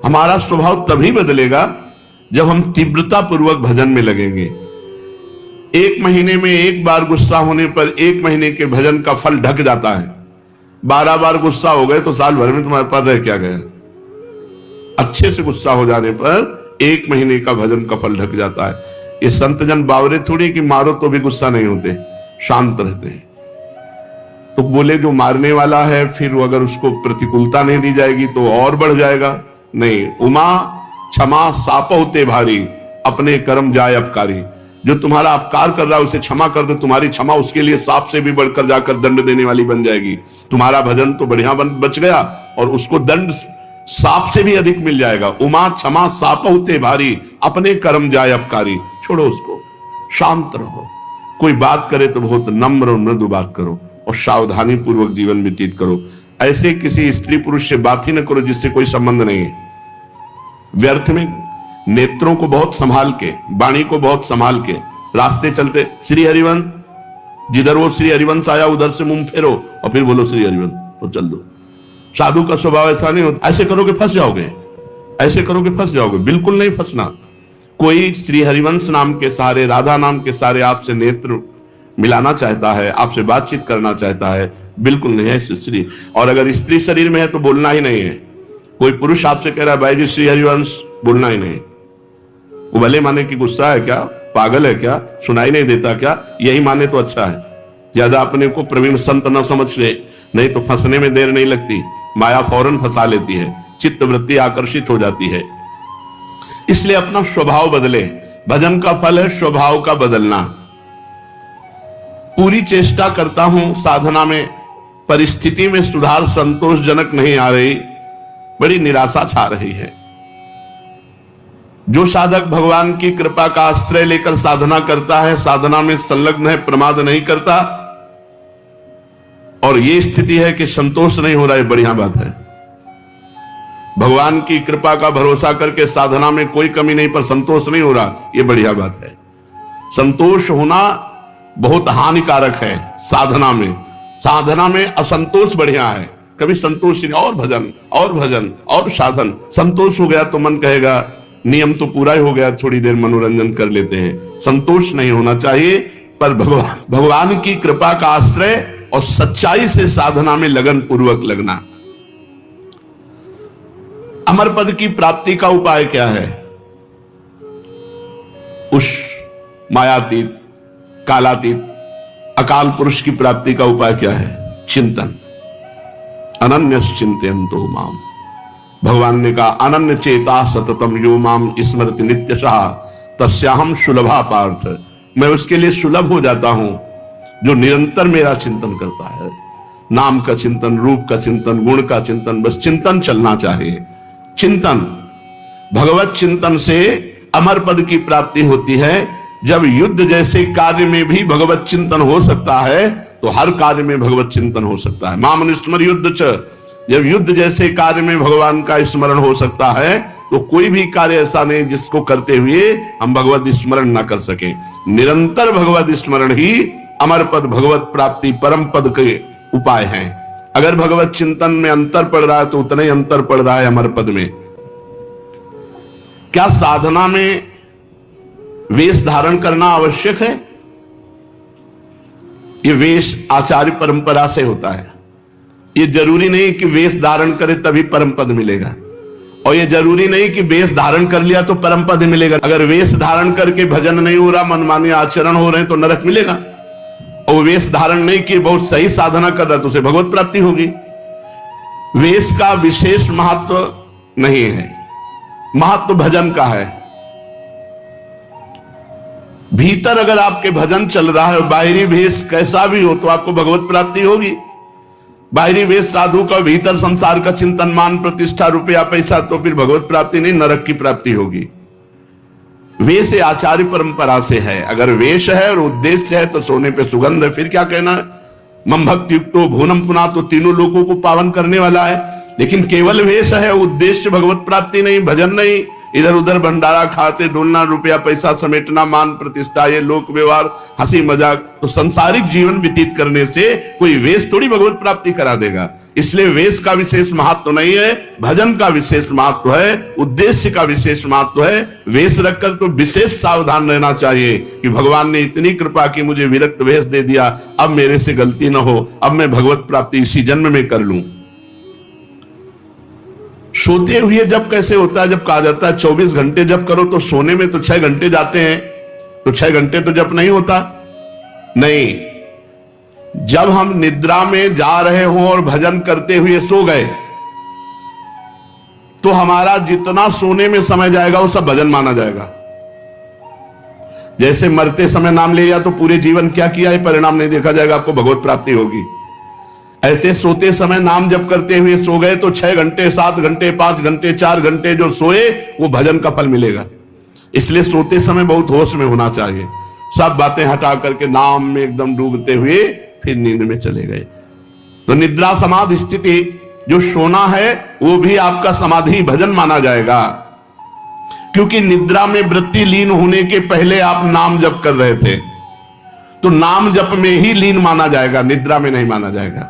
हमारा स्वभाव तभी बदलेगा जब हम तीव्रता पूर्वक भजन में लगेंगे। एक महीने में एक बार गुस्सा होने पर एक महीने के भजन का फल ढक जाता है। 12 बार गुस्सा हो गए तो साल भर में तुम्हारे पास रह क्या गया। अच्छे से गुस्सा हो जाने पर एक महीने का भजन का फल ढक जाता है। ये संत जन बावरे थोड़ी कि मारो तो भी गुस्सा नहीं होते, शांत रहते हैं। तो बोले जो मारने वाला है फिर अगर उसको प्रतिकूलता नहीं दी जाएगी तो और बढ़ जाएगा। नहीं, उमा क्षमा सापहुते भारी, अपने कर्म जाए अपकारी। जो तुम्हारा अपकार कर रहा है उसे क्षमा कर दो, तुम्हारी क्षमा उसके लिए सांप से भी बढ़कर जाकर दंड देने वाली बन जाएगी। तुम्हारा भजन तो बढ़िया बच गया और उसको दंड सांप से भी अधिक मिल जाएगा। उमा क्षमा सापहुते भारी, अपने कर्म जाए अपकारी। छोड़ो उसको, शांत रहो। कोई बात करे तो बहुत नम्र और मृदु बात करो और सावधानी पूर्वक जीवन व्यतीत करो। ऐसे किसी स्त्री पुरुष से बात ही न करो जिससे कोई संबंध नहीं है। व्यर्थ में नेत्रों को बहुत संभाल के, वाणी को बहुत संभाल के रास्ते चलते, श्री हरिवंश, जिधर वो श्री हरिवंश आया उधर से मुंह फेरो और फिर बोलो श्री हरिवंश तो चल दो। साधु का स्वभाव ऐसा नहीं होता। ऐसे करोगे फंस जाओगे, ऐसे करोगे फंस जाओगे। बिल्कुल नहीं फंसना। कोई श्री हरिवंश नाम के सहारे, राधा नाम के सहारे आपसे नेत्र मिलाना चाहता है, आपसे बातचीत करना चाहता है, बिल्कुल नहीं है स्त्री। और अगर स्त्री शरीर में है तो बोलना ही नहीं है। कोई पुरुष आपसे कह रहा है भाई जी श्री हरिवंश, बोलना ही नहीं। वो भले माने कि गुस्सा है क्या, पागल है क्या, सुनाई नहीं देता क्या, यही माने तो अच्छा है। ज्यादा अपने को प्रवीण संत न समझ ले, नहीं तो फंसने में देर नहीं लगती। माया फौरन फंसा लेती है, चित्त वृत्ति आकर्षित हो जाती है। इसलिए अपना स्वभाव बदले। भजन का फल है स्वभाव का बदलना। पूरी चेष्टा करता हूं साधना में, परिस्थिति में सुधार संतोषजनक नहीं आ रही, बड़ी निराशा छा रही है। जो साधक भगवान की कृपा का आश्रय लेकर साधना करता है, साधना में संलग्न है, प्रमाद नहीं करता, और ये स्थिति है कि संतोष नहीं हो रहा है, बढ़िया बात है। भगवान की कृपा का भरोसा करके साधना में कोई कमी नहीं पर संतोष नहीं हो रहा, ये बढ़िया बात है। संतोष होना बहुत हानिकारक है साधना में। साधना में असंतोष बढ़िया है। कभी संतोष नहीं, और भजन और भजन और साधन। संतोष हो गया तो मन कहेगा नियम तो पूरा ही हो गया, थोड़ी देर मनोरंजन कर लेते हैं। संतोष नहीं होना चाहिए, पर भगवान की कृपा का आश्रय और सच्चाई से साधना में लगन पूर्वक लगना। अमर पद की प्राप्ति का उपाय क्या है? उस मायातीत, कालातीत, अकाल पुरुष की प्राप्ति का उपाय क्या है? चिंतन। अनन्य चिंतयन्तो माम। भगवान ने कहा अनन्य चेता सततम यो माम स्मरति नित्यशः तस्याहम सुलभा पार्थ। मैं उसके लिए सुलभ हो जाता हूं जो निरंतर मेरा चिंतन करता है। नाम का चिंतन, रूप का चिंतन, गुण का चिंतन, बस चिंतन चलना चाहिए। चिंतन, भगवत चिंतन से अमर पद की प्राप्ति होती है। जब युद्ध जैसे कार्य में भी भगवत चिंतन हो सकता है तो हर कार्य में भगवत चिंतन हो सकता है। माम स्मर युद्ध च। जब युद्ध जैसे कार्य में भगवान का स्मरण हो सकता है तो कोई भी कार्य ऐसा नहीं जिसको करते हुए हम भगवत स्मरण ना कर सके। निरंतर भगवत स्मरण ही अमर पद, भगवत प्राप्ति, परम पद के उपाय हैं। अगर भगवत चिंतन में अंतर पड़ रहा है तो उतना ही अंतर पड़ रहा है अमर पद में। क्या साधना में वेश धारण करना आवश्यक है? ये वेश आचार्य परंपरा से होता है। ये जरूरी नहीं कि वेश धारण करे तभी परम पद मिलेगा, और ये जरूरी नहीं कि वेश धारण कर लिया तो परम पद मिलेगा। अगर वेश धारण करके भजन नहीं हो रहा, मनमाने आचरण हो रहे हैं तो नरक मिलेगा। और वेश धारण नहीं किए, बहुत सही साधना कर रहा है तो उसे भगवत प्राप्ति होगी। वेश का विशेष महत्व नहीं है, महत्व भजन का है। भीतर अगर आपके भजन चल रहा है और बाहरी वेश कैसा भी हो तो आपको भगवत प्राप्ति होगी। बाहरी वेश साधु का, भीतर संसार का चिंतन, मान प्रतिष्ठा, रुपया पैसा, तो फिर भगवत प्राप्ति नहीं, नरक की प्राप्ति होगी। वेश आचार्य परंपरा से है। अगर वेश है और उद्देश्य है तो सोने पे सुगंध है, फिर क्या कहना है। मम भक्ति युक्तो भूनम पुना, तो तीनों लोगों को पावन करने वाला है। लेकिन केवल वेश है, उद्देश्य भगवत प्राप्ति नहीं, भजन नहीं, इधर उधर भंडारा खाते डोलना, रुपया पैसा समेटना, मान प्रतिष्ठा, ये लोक व्यवहार, हंसी मजाक, तो संसारिक जीवन व्यतीत करने से कोई वेश थोड़ी भगवत प्राप्ति करा देगा। इसलिए वेश का विशेष महत्व नहीं है, भजन का विशेष महत्व है, उद्देश्य का विशेष महत्व है। वेश रखकर तो विशेष सावधान रहना चाहिए कि भगवान ने इतनी कृपा की, मुझे विरक्त वेश दे दिया, अब मेरे से गलती न हो, अब मैं भगवत प्राप्ति इसी जन्म में कर लूं। सोते हुए जब कैसे होता है, जब कहा जाता है 24 घंटे जप करो, तो सोने में तो 6 घंटे जाते हैं, तो 6 घंटे तो जप नहीं होता। नहीं, जब हम निद्रा में जा रहे हो और भजन करते हुए सो गए, तो हमारा जितना सोने में समय जाएगा वो सब भजन माना जाएगा। जैसे मरते समय नाम ले लिया तो पूरे जीवन क्या किया है परिणाम नहीं देखा जाएगा, आपको भगवत प्राप्ति होगी। ऐसे सोते समय नाम जप करते हुए सो गए तो 6 घंटे, 7 घंटे, 5 घंटे, 4 घंटे जो सोए वो भजन का फल मिलेगा। इसलिए सोते समय बहुत होश में होना चाहिए, सब बातें हटा करके नाम में एकदम डूबते हुए फिर नींद में चले गए। तो निद्रा समाधि स्थिति, जो सोना है वो भी आपका समाधि भजन माना जाएगा, क्योंकि निद्रा में वृत्ति लीन होने के पहले आप नाम जप कर रहे थे, तो नाम जप में ही लीन माना जाएगा, निद्रा में नहीं माना जाएगा।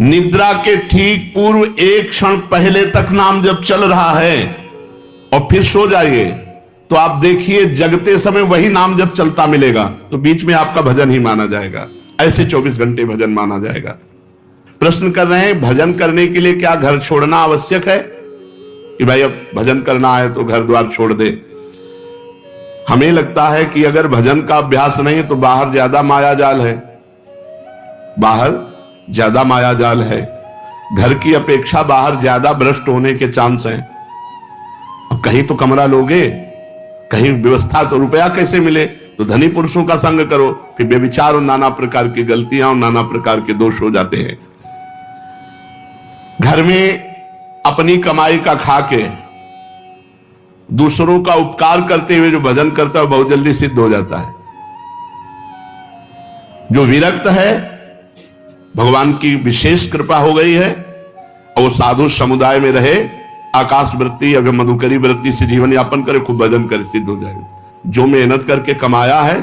निद्रा के ठीक पूर्व 1 क्षण पहले तक नाम जप चल रहा है और फिर सो जाइए, तो आप देखिए जगते समय वही नाम जप चलता मिलेगा, तो बीच में आपका भजन ही माना जाएगा। ऐसे 24 घंटे भजन माना जाएगा। प्रश्न कर रहे हैं, भजन करने के लिए क्या घर छोड़ना आवश्यक है कि भाई अब भजन करना है तो घर द्वार छोड़ दे? हमें लगता है कि अगर भजन का अभ्यास नहीं है तो बाहर ज्यादा माया जाल है, बाहर ज्यादा माया जाल है, घर की अपेक्षा बाहर ज्यादा भ्रष्ट होने के चांस हैं। अब कहीं तो कमरा लोगे, कहीं व्यवस्था, तो रुपया कैसे मिले? तो धनी पुरुषों का संग करो, फिर बेविचार और नाना प्रकार की गलतियां और नाना प्रकार के दोष हो जाते हैं। घर में अपनी कमाई का खा के दूसरों का उपकार करते हुए जो भजन करता है बहुत जल्दी सिद्ध हो जाता है। जो विरक्त है, भगवान की विशेष कृपा हो गई है और वो साधु समुदाय में रहे, आकाश वृत्ति या मधुकरी वृत्ति से जीवन यापन करे, खूब भजन करे, सिद्ध हो जाएगा। जो मेहनत करके कमाया है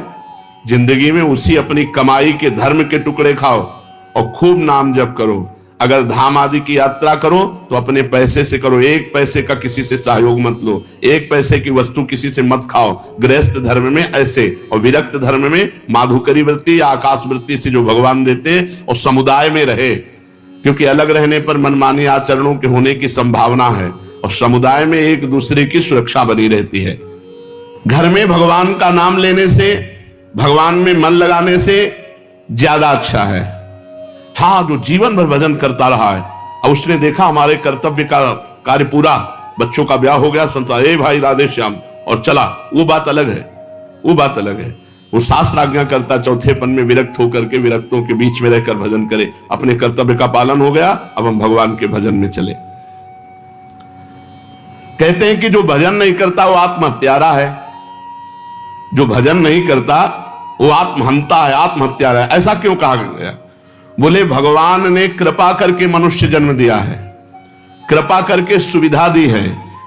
जिंदगी में, उसी अपनी कमाई के धर्म के टुकड़े खाओ और खूब नाम जप करो। अगर धाम आदि की यात्रा करो तो अपने पैसे से करो, 1 पैसे का किसी से सहयोग मत लो, 1 पैसे की वस्तु किसी से मत खाओ। गृहस्थ धर्म में ऐसे, और विरक्त धर्म में माधुकरी वृत्ति या आकाश वृत्ति से जो भगवान देते हैं, और समुदाय में रहे, क्योंकि अलग रहने पर मनमानी आचरणों के होने की संभावना है, और समुदाय में एक दूसरे की सुरक्षा बनी रहती है। घर में भगवान का नाम लेने से, भगवान में मन लगाने से ज्यादा अच्छा है। हाँ, जो जीवन भर भजन करता रहा है और उसने देखा हमारे कर्तव्य का कार्य पूरा, बच्चों का ब्याह हो गया, संसार ए भाई राधे श्याम और चला, वो बात अलग है, वो बात अलग है। वो शास्त्र आज्ञा करता चौथेपन में विरक्त होकर के विरक्तों के बीच में रहकर भजन करे, अपने कर्तव्य का पालन हो गया, अब हम भगवान के भजन में चले। कहते हैं कि जो भजन नहीं करता वो आत्महत्यारा है, जो भजन नहीं करता वो आत्महंता है, आत्महत्यारा है। ऐसा क्यों कहा गया? बोले भगवान ने कृपा करके मनुष्य जन्म दिया है, कृपा करके सुविधा दी है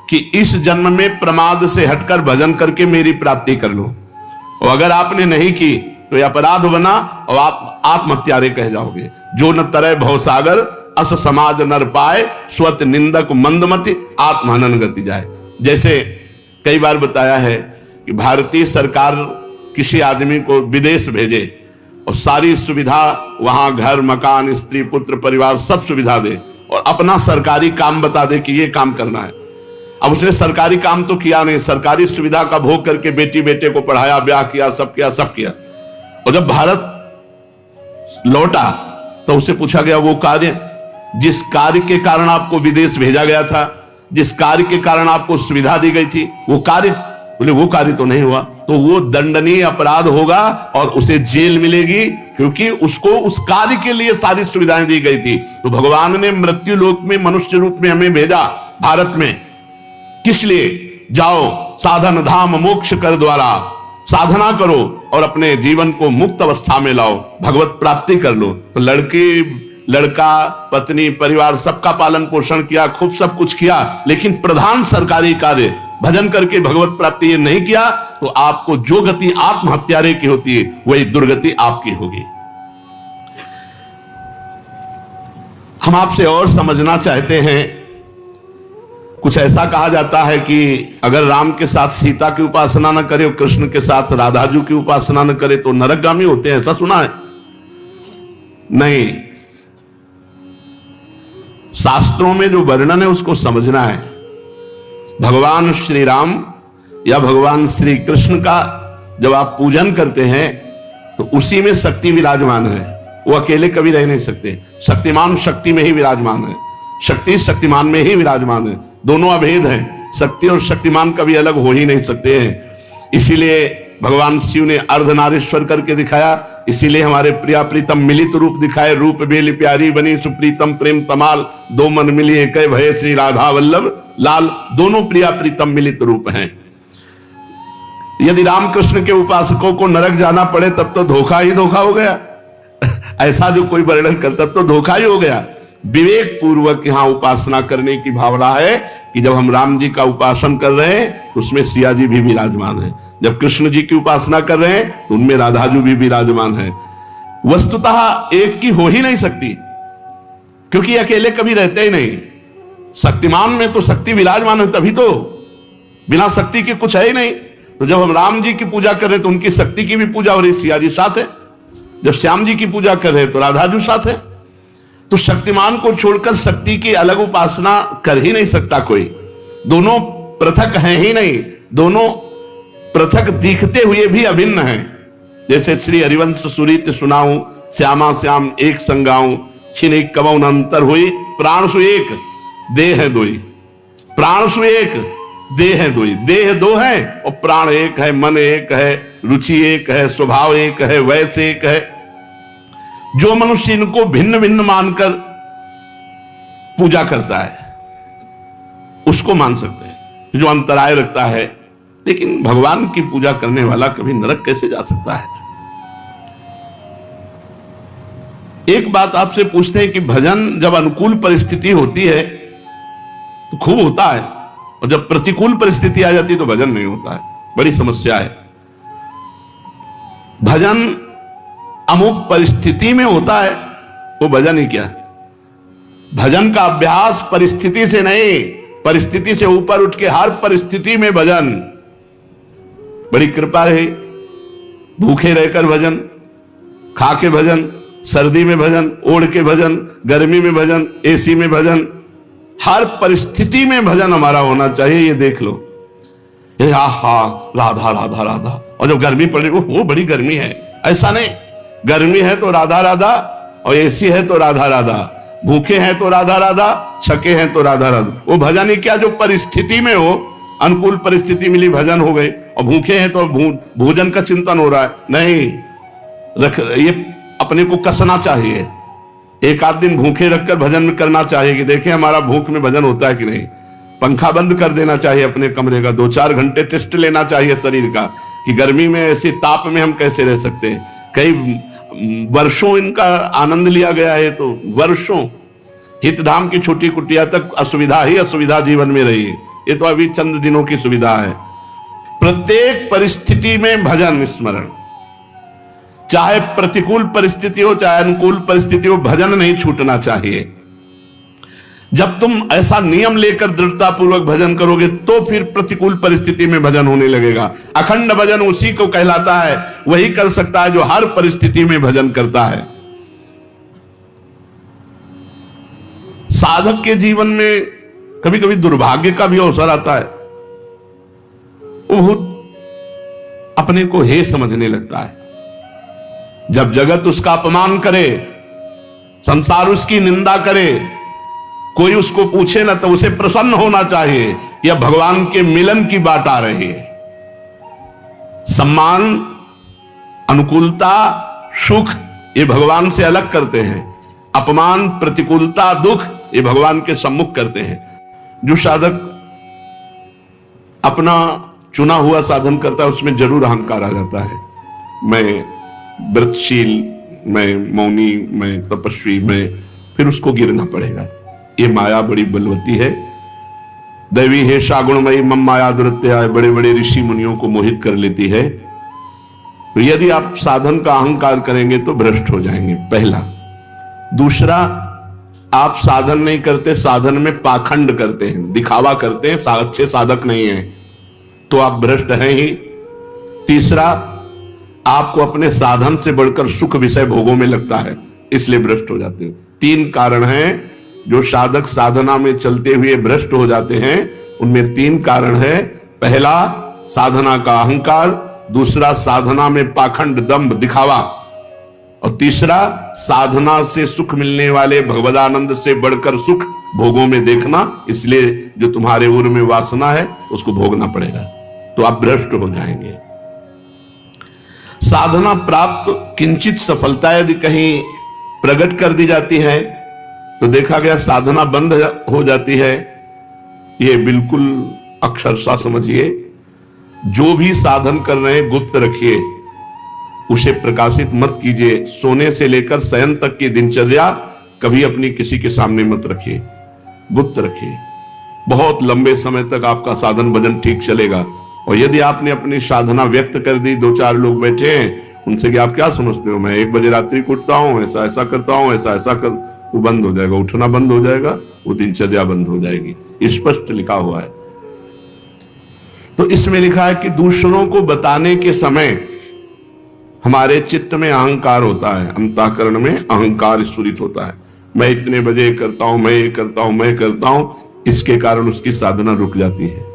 कि इस जन्म में प्रमाद से हटकर भजन करके मेरी प्राप्ति कर लो, और अगर आपने नहीं की तो यह अपराध बना और आप आत्महत्यारे कह जाओगे। जो न तरह भवसागर अस समाज नर पाए, स्वत निंदक मंदमति आत्महनन गति जाए। जैसे कई बार बताया है कि भारतीय सरकार किसी आदमी को विदेश भेजे और सारी सुविधा वहां, घर मकान स्त्री पुत्र परिवार सब सुविधा दे, और अपना सरकारी काम बता दे कि ये काम करना है। अब उसने सरकारी काम तो किया नहीं, सरकारी सुविधा का भोग करके बेटी बेटे को पढ़ाया, ब्याह किया, सब किया, सब किया, और जब भारत लौटा तो उसे पूछा गया वो कार्य, जिस कार्य के कारण आपको विदेश भेजा गया था, जिस कार्य के कारण आपको सुविधा दी गई थी, वो कार्य? बोले वो कार्य तो नहीं हुआ, तो वो दंडनीय अपराध होगा और उसे जेल मिलेगी, क्योंकि उसको उस कार्य के लिए सारी सुविधाएं दी गई थी। तो भगवान ने मृत्यु लोक में मनुष्य रूप में हमें भेजा भारत में, किस लिए? जाओ साधन धाम मोक्ष कर द्वारा, साधना करो और अपने जीवन को मुक्त अवस्था में लाओ, भगवत प्राप्ति कर लो। तो लड़का पत्नी परिवार सबका पालन पोषण किया, खूब सब कुछ किया, लेकिन प्रधान सरकारी कार्य भजन करके भगवत प्राप्ति ये नहीं किया, तो आपको जो गति आत्महत्यारे की होती है वही दुर्गति आपकी होगी। हम आपसे और समझना चाहते हैं। कुछ ऐसा कहा जाता है कि अगर राम के साथ सीता की उपासना न करे और कृष्ण के साथ राधाजू की उपासना न करे तो नरकगामी होते हैं, ऐसा सुना है? नहीं, शास्त्रों में जो वर्णन है उसको समझना है। भगवान श्री राम या भगवान श्री कृष्ण का जब आप पूजन करते हैं तो उसी में शक्ति विराजमान है, वो अकेले कभी रह नहीं सकते। शक्तिमान शक्ति में ही विराजमान है, शक्ति शक्तिमान में ही विराजमान है, दोनों अभेद हैं। शक्ति और शक्तिमान कभी अलग हो ही नहीं सकते हैं। इसीलिए भगवान शिव ने अर्धनारीश्वर करके दिखाया, इसीलिए हमारे प्रिया प्रीतम मिलित रूप दिखाए। रूप बेली प्यारी बनी सुप्रीतम प्रेम तमाल, दो मन मिली एक भय श्री राधा वल्लभ लाल। दोनों प्रिया प्रीतम मिलित रूप हैं। यदि रामकृष्ण के उपासकों को नरक जाना पड़े तब तो धोखा ही धोखा हो गया। ऐसा जो कोई वर्णन करता तब तो धोखा ही हो गया। विवेक पूर्वक यहां उपासना करने की भावना है कि जब हम राम जी का उपासन कर रहे हैं तो उसमें सिया जी भी विराजमान है, जब कृष्ण जी की उपासना कर रहे हैं तो उनमें राधाजू भी विराजमान है। वस्तुतः एक की हो ही नहीं सकती, क्योंकि अकेले कभी रहते ही नहीं। शक्तिमान में तो शक्ति विराजमान है, तभी तो, बिना शक्ति के कुछ है ही नहीं। तो जब हम राम जी की पूजा कर रहे हैं तो उनकी शक्ति की भी पूजा हो रही, सिया जी साथ है। जब श्याम जी की पूजा कर रहे हैं तो राधाजू साथ है। तो शक्तिमान को छोड़कर शक्ति की अलग उपासना कर ही नहीं सकता कोई। दोनों पृथक हैं ही नहीं, दोनों पृथक दिखते हुए भी अभिन्न हैं। जैसे श्री हरिवंश सुरीत सुनाऊं, श्यामा श्याम एक संगाऊं, छिन एक कबौन अंतर हुई, प्राण सु एक देह है दोई। प्राण सु एक देह है दोई, देह दो है और प्राण एक है, मन एक है, रुचि एक है, स्वभाव एक है, वैसे एक है। जो मनुष्य इनको भिन्न भिन्न मानकर पूजा करता है उसको मान सकते हैं, जो अंतराय रखता है। लेकिन भगवान की पूजा करने वाला कभी नरक कैसे जा सकता है? एक बात आपसे पूछते हैं कि भजन जब अनुकूल परिस्थिति होती है तो खूब होता है, और जब प्रतिकूल परिस्थिति आ जाती है तो भजन नहीं होता है। बड़ी समस्या है। भजन अमुक परिस्थिति में होता है, वो भजन ही क्या। भजन का अभ्यास परिस्थिति से नहीं, परिस्थिति से ऊपर उठ के हर परिस्थिति में भजन। बड़ी कृपा रही, भूखे रहकर भजन, खा के भजन, सर्दी में भजन, ओढ़ के भजन, गर्मी में भजन, एसी में भजन, हर परिस्थिति में भजन हमारा होना चाहिए। ये देख लो, ये आहा राधा राधा राधा, और जब गर्मी पड़ रही वो बड़ी गर्मी है, ऐसा नहीं। गर्मी है तो राधा राधा, और एसी है तो राधा राधा, भूखे हैं तो राधा राधा, छके हैं तो राधा राधा। वो भजन ही क्या जो परिस्थिति में हो, अनुकूल परिस्थिति मिली भजन हो गई, और भूखे हैं तो भोजन का चिंतन हो रहा है। नहीं, ये अपने को कसना चाहिए। एक आध दिन भूखे रखकर भजन में करना चाहिए कि देखें हमारा भूख में भजन होता है कि नहीं। पंखा बंद कर देना चाहिए अपने कमरे का, 2-4 घंटे टेस्ट लेना चाहिए शरीर का कि गर्मी में ऐसे ताप में हम कैसे रह सकते हैं। कई वर्षों इनका आनंद लिया गया है, तो वर्षों हितधाम की छोटी कुटिया तक असुविधा ही असुविधा जीवन में रही है। ये तो अभी चंद दिनों की सुविधा है। प्रत्येक परिस्थिति में भजन स्मरण, चाहे प्रतिकूल परिस्थिति हो चाहे अनुकूल परिस्थिति हो, भजन नहीं छूटना चाहिए। जब तुम ऐसा नियम लेकर दृढ़ता पूर्वक भजन करोगे तो फिर प्रतिकूल परिस्थिति में भजन होने लगेगा। अखंड भजन उसी को कहलाता है, वही कर सकता है जो हर परिस्थिति में भजन करता है। साधक के जीवन में कभी कभी दुर्भाग्य का भी अवसर आता है। वो अपने को हे समझने लगता है। जब जगत उसका अपमान करे, संसार उसकी निंदा करे, कोई उसको पूछे ना, तो उसे प्रसन्न होना चाहिए या भगवान के मिलन की बात आ रही है। सम्मान, अनुकूलता, सुख ये भगवान से अलग करते हैं। अपमान, प्रतिकूलता, दुख ये भगवान के सम्मुख करते हैं। जो साधक अपना चुना हुआ साधन करता है उसमें जरूर अहंकार आ जाता है। मैं व्रतशील, मैं मौनी, मैं तपस्वी, मैं, फिर उसको गिरना पड़ेगा। ये माया बड़ी बलवती है। दैवी है शागुणमयी मम माया दुरत्या, बड़े बड़े ऋषि मुनियों को मोहित कर लेती है। तो यदि आप साधन का अहंकार करेंगे तो भ्रष्ट हो जाएंगे, पहला। दूसरा, आप साधन नहीं करते, साधन में पाखंड करते हैं, दिखावा करते हैं, अच्छे साधक नहीं हैं, तो आप भ्रष्ट हैं ही। तीसरा, आपको अपने साधन से बढ़कर सुख विषय भोगों में लगता है, इसलिए भ्रष्ट हो जाते हैं। 3 कारण हैं जो साधक साधना में चलते हुए भ्रष्ट हो जाते हैं। उनमें 3 कारण है। पहला, साधना का अहंकार, दूसरा, साधना में पाखंड दंभ दिखावा, और तीसरा, साधना से सुख मिलने वाले भगवदानंद से बढ़कर सुख भोगों में देखना। इसलिए जो तुम्हारे उर में वासना है उसको भोगना पड़ेगा, तो आप भ्रष्ट हो जाएंगे। साधना प्राप्त किंचित सफलता यदि कहीं प्रकट कर दी जाती है तो देखा गया साधना बंद हो जाती है। ये बिल्कुल अक्षरशः समझिए, जो भी साधन कर रहे हैं गुप्त रखिए, उसे प्रकाशित मत कीजिए। सोने से लेकर शयन तक की दिनचर्या कभी अपनी किसी के सामने मत रखिए, गुप्त रखिए। बहुत लंबे समय तक आपका साधन भजन ठीक चलेगा। और यदि आपने अपनी साधना व्यक्त कर दी, 2-4 लोग बैठे हैं, उनसे कि आप क्या समझते हो, मैं 1 बजे रात्रि को उठता हूं, ऐसा ऐसा करता हूं, ऐसा ऐसा कर, वो बंद हो जाएगा, उठना बंद हो जाएगा, वो दिनचर्या बंद हो जाएगी। स्पष्ट लिखा हुआ है। तो इसमें लिखा है कि दूसरों को बताने के समय हमारे चित्त में अहंकार होता है, अंतःकरण में अहंकार स्फुरित होता है। मैं इतने बजे करता हूं, मैं ये करता हूं, मैं करता हूं, इसके कारण उसकी साधना रुक जाती है।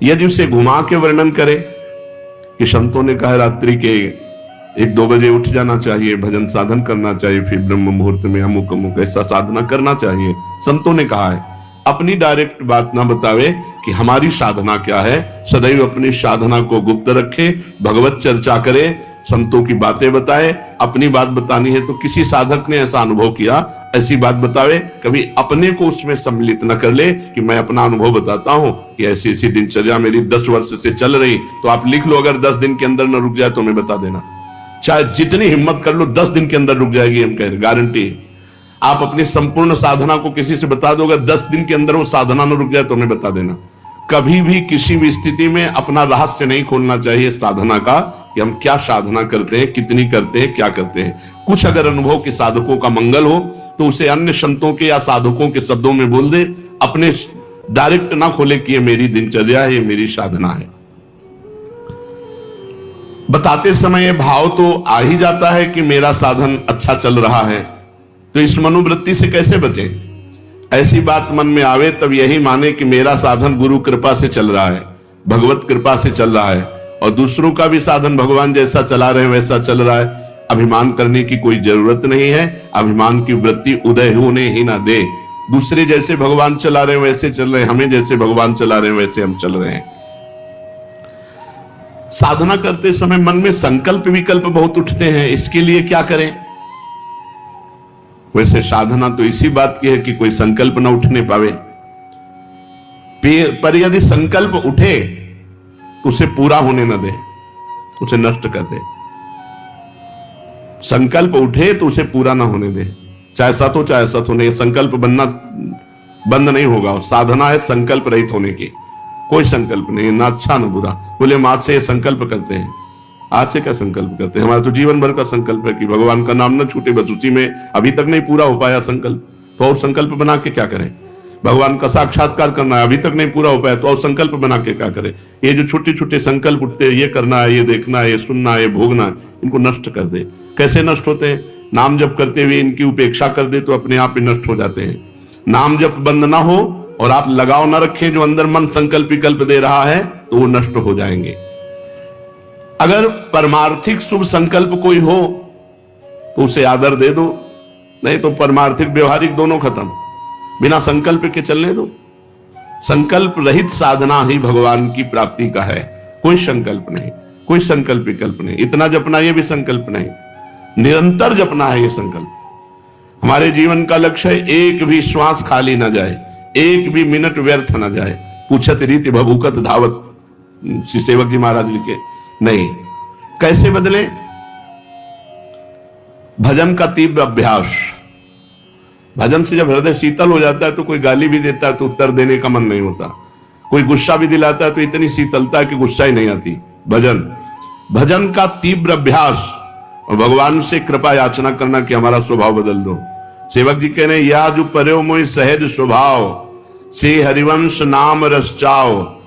यदि उसे घुमा के वर्णन करे कि संतों ने कहा रात्रि के 1-2 बजे उठ जाना चाहिए, भजन साधन करना चाहिए, फिर ब्रह्म मुहूर्त में अमुक अमुक ऐसा साधना करना चाहिए, संतों ने कहा है, अपनी डायरेक्ट बात ना बतावे कि हमारी साधना क्या है। सदैव अपनी साधना को गुप्त रखे, भगवत चर्चा करे, संतों की बातें बताए। अपनी बात बतानी है तो किसी साधक ने ऐसा अनुभव किया, ऐसी बात बतावे। कभी अपने को उसमें सम्मिलित न कर ले कि मैं अपना अनुभव बताता हूं कि ऐसी ऐसी दिनचर्या मेरी 10 वर्ष से चल रही। तो आप लिख लो, अगर 10 दिन के अंदर न रुक जाए तो मैं बता देना, चाहे जितनी हिम्मत कर लो, 10 दिन के अंदर रुक जाएगी, हम कह रहे, गारंटी। आप अपनी संपूर्ण साधना को किसी से बता दोगे, 10 दिन के अंदर वो साधना न रुक जाए तो मैं बता देना। कभी भी किसी भी स्थिति में अपना रहस्य नहीं खोलना चाहिए साधना का, कि हम क्या साधना करते हैं, कितनी करते हैं, क्या करते हैं। कुछ अगर अनुभव के साधकों का मंगल हो तो उसे अन्य संतों के या साधकों के शब्दों में बोल दे, अपने डायरेक्ट ना खोले कि ये मेरी दिनचर्या है, ये मेरी साधना है। बताते समय भाव तो आ ही जाता है कि मेरा साधन अच्छा चल रहा है, तो इस मनोवृत्ति से कैसे बचें? ऐसी बात मन में आवे तब यही माने कि मेरा साधन गुरु कृपा से चल रहा है, भगवत कृपा से चल रहा है, और दूसरों का भी साधन भगवान जैसा चला रहे हैं वैसा चल रहा है। अभिमान करने की कोई जरूरत नहीं है। अभिमान की वृत्ति उदय होने ही ना दे। दूसरे जैसे भगवान चला रहे हैं वैसे चल रहे हैं, हमें जैसे भगवान चला रहे हैं वैसे हम चल रहे हैं। साधना करते समय मन में संकल्प विकल्प बहुत उठते हैं, इसके लिए क्या करें? वैसे साधना तो इसी बात की है कि कोई संकल्प ना उठने पावे, पर यदि संकल्प उठे तो उसे पूरा होने न दे, उसे नष्ट कर दे। संकल्प उठे तो उसे पूरा ना होने दे, चाहे सत हो चाहे असत हो। नहीं, संकल्प बनना बंद नहीं होगा। साधना है संकल्प रहित होने की, कोई संकल्प नहीं, ना अच्छा ना बुरा। बोले हम आज से ये संकल्प करते हैं। आज से क्या संकल्प करते हैं? हमारा तो जीवन भर का संकल्प है कि भगवान का नाम न छूटे, बस उसी में। अभी तक नहीं पूरा हो पाया संकल्प, तो और संकल्प बना के क्या करें? भगवान का साक्षात्कार करना है, अभी तक नहीं पूरा हो पाया, तो और संकल्प बना के क्या करें? ये जो छोटे छोटे संकल्प उठते हैं, ये करना है, ये देखना है, ये सुनना है, ये भोगना है, इनको नष्ट कर दे। कैसे नष्ट होते हैं? नाम जप करते हुए इनकी उपेक्षा कर दे तो अपने आप ही नष्ट हो जाते हैं। नाम जप बंद ना हो और आप लगाव ना रखें जो अंदर मन संकल्प विकल्प दे रहा है, तो वो नष्ट हो जाएंगे। अगर परमार्थिक शुभ संकल्प कोई हो तो उसे आदर दे दो, नहीं तो परमार्थिक व्यवहारिक दोनों खत्म। बिना संकल्प के चलने दो। संकल्प रहित साधना ही भगवान की प्राप्ति का है। कोई संकल्प नहीं, कोई संकल्प विकल्प नहीं। इतना जपना ये भी संकल्प नहीं, निरंतर जपना है ये संकल्प। हमारे जीवन का लक्ष्य है एक भी श्वास खाली ना जाए, एक भी मिनट व्यर्थ ना जाए। पूछत रीति भभूकत धावत, श्री सेवक जी महाराज लिखे। नहीं, कैसे बदले? भजन का तीव्र अभ्यास। भजन से जब हृदय शीतल हो जाता है तो कोई गाली भी देता है तो उत्तर देने का मन नहीं होता, कोई गुस्सा भी दिलाता है तो इतनी शीतलता कि गुस्सा ही नहीं आती। भजन का तीव्र अभ्यास और भगवान से कृपा याचना करना कि हमारा स्वभाव बदल दो। सेवक जी कह रहे हैं, या जो पर्यो मोहि सहज स्वभाव, से हरिवंश नाम रस चाओ,